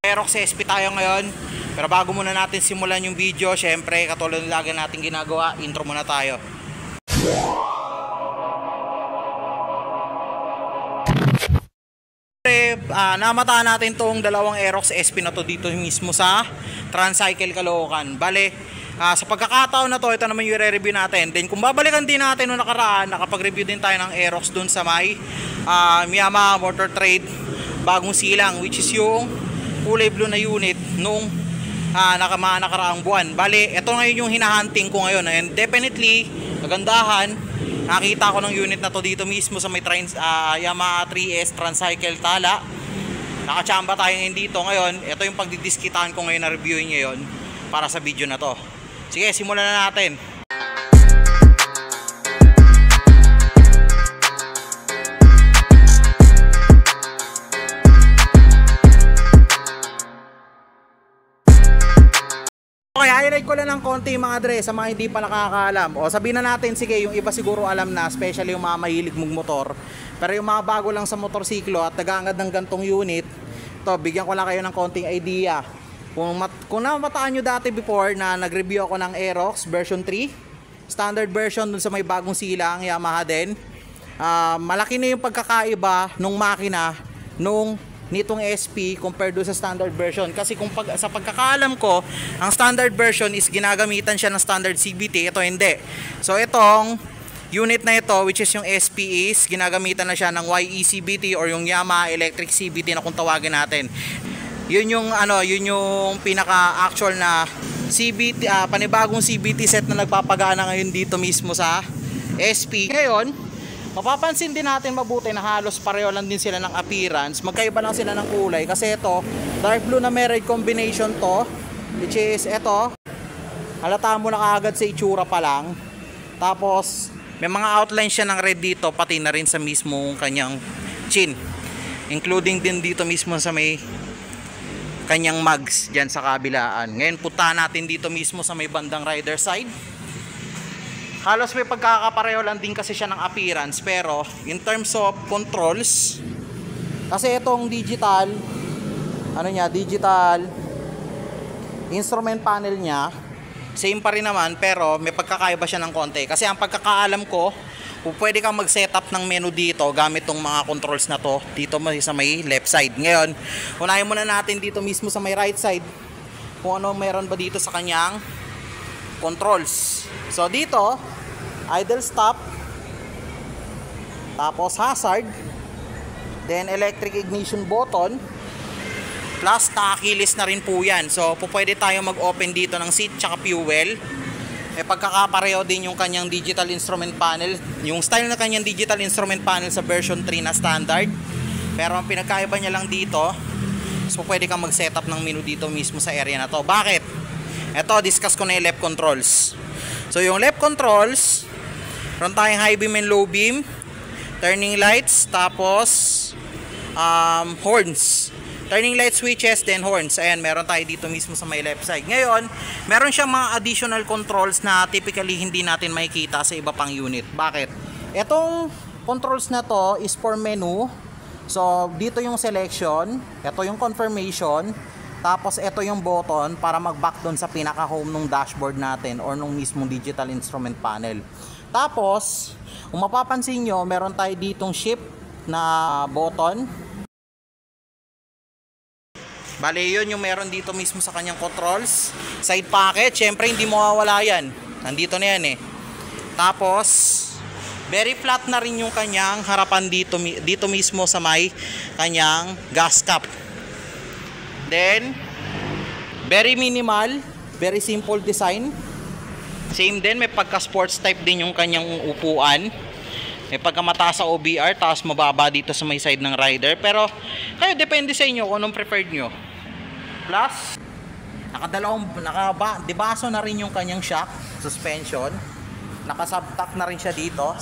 Aerox SP tayo ngayon. Pero bago muna natin simulan yung video, syempre katulad ng lagi natin ginagawa, intro muna tayo. Namataan natin tong dalawang Aerox SP na to dito mismo sa Transcycle Caloocan. Bale, sa pagkakataon na to, ito naman yung re-review natin. Then kung babalikan din natin noong nakaraan, nakapag-review din tayo ng Aerox dun sa may Yamaha Motor Trade bagong silang, which is yung kulay blue na unit nung nakaraang buwan. Bale, ito ngayon yung hinahunting ko ngayon. And definitely, kagandahan, nakita ko ng unit na to dito mismo sa may Yamaha 3S Transcycle Tala. Nakachamba tayo ngayon dito. Ngayon, ito yung pagdidiskitaan ko ngayon na reviewin ngayon para sa video na to. Sige, simulan na natin. Okay, highlight ko lang ng konti mga dre sa mga hindi pa nakakaalam. O sabihin na natin, sige, yung iba siguro alam na, especially yung mga mahilig magmotor. Pero yung mga bago lang sa motorsiklo at nag-aangad ng gantong unit, to bigyan ko lang kayo ng konting idea. Kung namataan nyo dati before na nag-review ako ng Aerox version 3, standard version dun sa may bagong silang Yamaha din, malaki na yung pagkakaiba nung makina nung nitong SP compared do sa standard version. Kasi sa pagkakaalam ko, ang standard version is ginagamitan siya ng standard CVT, ito hindi. So itong unit na ito, which is yung SP, is ginagamitan na siya ng YE CVT or yung Yamaha Electric CVT na kung tawagin natin. Yun yung pinaka actual na CVT, panibagong CVT set na nagpapagana ngayon dito mismo sa SP. Ngayon, mapapansin din natin mabuti na halos pareho lang din sila ng appearance. Magkaiba lang sila ng kulay kasi ito, dark blue na may red combination to, which is ito, halata mo na kaagad sa itsura pa lang. Tapos may mga outline siya ng red dito, pati na rin sa mismong kanyang chin, including din dito mismo sa may kanyang mags dyan sa kabilaan. Ngayon punta natin dito mismo sa may bandang rider side. Halos may pagkakapareho lang din kasi siya ng appearance, pero in terms of controls, kasi itong digital digital instrument panel niya same pa rin naman, pero may pagkakaiba siya ng konti. Kasi ang pagkakaalam ko, pwede kang mag-setup ng menu dito gamit tong mga controls na to dito sa may left side. Ngayon, unahin muna natin dito mismo sa may right side kung ano meron ba dito sa kanyang controls. So dito, idle stop, tapos hazard, then electric ignition button, plus nakakilis na rin po yan. So pwede tayo mag-open dito ng seat tsaka fuel. May pagkakapareho din yung kanyang digital instrument panel, yung style na kanyang digital instrument panel sa version 3 na standard. Pero ang pinagkaiba niya lang dito, so pwede kang mag-setup ng menu dito mismo sa area na to. Bakit? Ito, discuss ko na yung left controls. So yung left controls, meron tayong high beam and low beam, turning lights, tapos horns, turning light switches, then horns. Ayan, meron tayo dito mismo sa may left side. Ngayon, meron siyang mga additional controls na typically hindi natin makikita sa iba pang unit. Bakit? Etong controls na to is for menu. So dito yung selection, ito yung confirmation, tapos ito yung button para mag-back doon sa pinaka-home ng dashboard natin or nung mismong digital instrument panel. Tapos, kung mapapansin nyo, meron tayo ditong shift na button. Bale, yun yung meron dito mismo sa kanyang controls. Side pocket, syempre hindi mawawala yan. Nandito na yan eh. Tapos, very flat na rin yung kanyang harapan dito mismo sa may kanyang gas cap. Then, very minimal, very simple design. Same din, may pagka-sports type din yung kanyang upuan. May pagkamataas sa OBR, tapos mababa dito sa may side ng rider. Pero, kayo, depende sa inyo kung anong preferred nyo. Plus, nakadebaso na rin yung kanyang shock suspension. Naka-subtank na rin siya dito.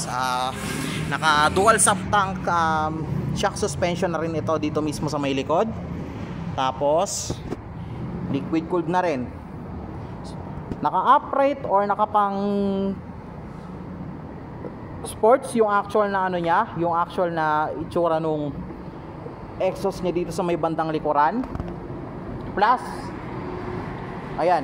Naka-dual subtank shock suspension na rin ito dito mismo sa may likod. Tapos, liquid cooled na rin. Naka-upright or nakapang sports yung actual na niya, yung actual na itsura nung exhaust niya dito sa may bandang likuran. Plus, ayan.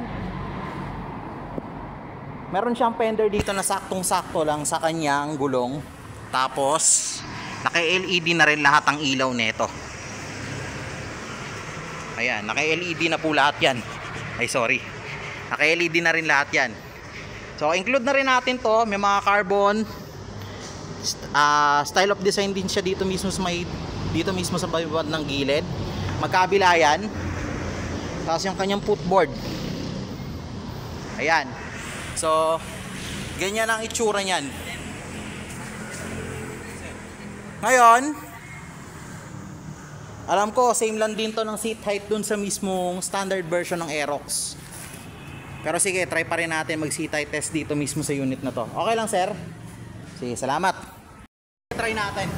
Meron siyang fender dito na saktong-sakto lang sa kanyang gulong. Tapos, naka-LED na rin lahat ang ilaw nito. Ayan, naka-LED na po lahat yan. Ay, sorry. Naka-LED na rin lahat yan. So, include na rin natin to. May mga carbon. Style of design din siya dito mismo sa bawat ng gilid. Magkabila yan. Tapos yung kanyang footboard. Ayan. So, ganyan ang itsura niyan. Ngayon, alam ko, same lang din to ng seat height dun sa mismong standard version ng Aerox. Pero sige, try pa rin natin mag seat height test dito mismo sa unit na to. Okay lang, sir? Sige, salamat. Try natin.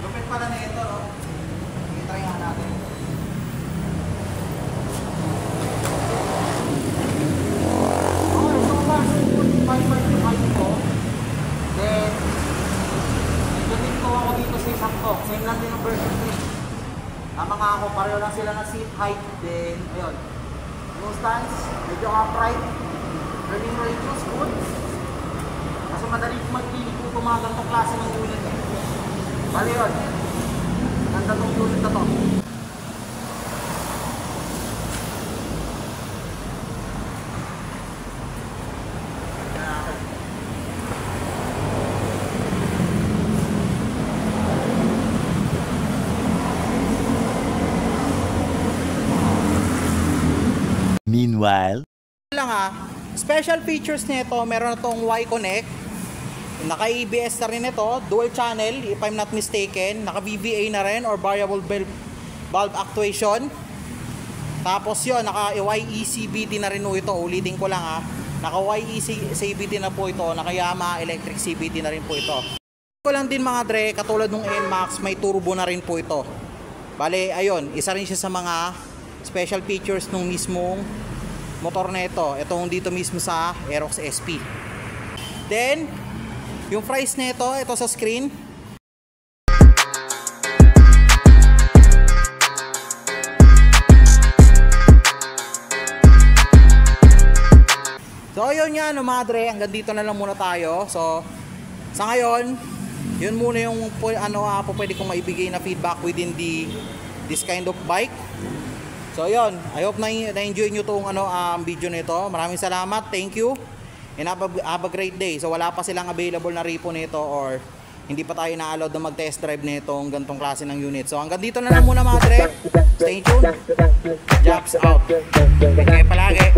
Lupit pala na ito, no? Sige, try nga natin. Okay, so far, 5.5 ito. Then, nagdating ko ako dito sa isang to. Same lang din ang version 3. Tama nga ako, pareho lang sila ng seat height. Then, ayun. Yung stance, medyo upright. Turning radius, good. Kasi madali magpili kung tumagal itong klase ng unit. Bali yun. Ganda itong unit na to. Meanwhile, Lang special features nito, meron na tong Y-Connect. Naka-ABS na rin ito, dual channel if I'm not mistaken. Naka-VVA na rin or variable valve actuation. Tapos yun, naka-YECVT na rin ito. Ulitin ko lang naka-YECVT na po ito. Naka-Yamaha electric CVT na rin po ito. Ko lang din mga dre, katulad ng NMAX, may turbo na rin po ito. Bale, ayun, isa rin siya sa mga special features nung mismong motor na ito. Itong dito mismo sa Aerox SP. Then, yung price na ito sa screen. So, ayun nga no mga dre, hanggang dito na lang muna tayo. So, sa ngayon, yun muna yung pwede kong maibigay na feedback within this kind of bike. So yun, I hope na-enjoy nyo itong video nito. Maraming salamat, thank you, and have a great day. So wala pa silang available na repo nito or hindi pa tayo na-allowed na mag-test drive nitong gantong klase ng unit. So hanggang dito na lang muna mga dre. Stay tuned. Jobs out. Thank you palagi.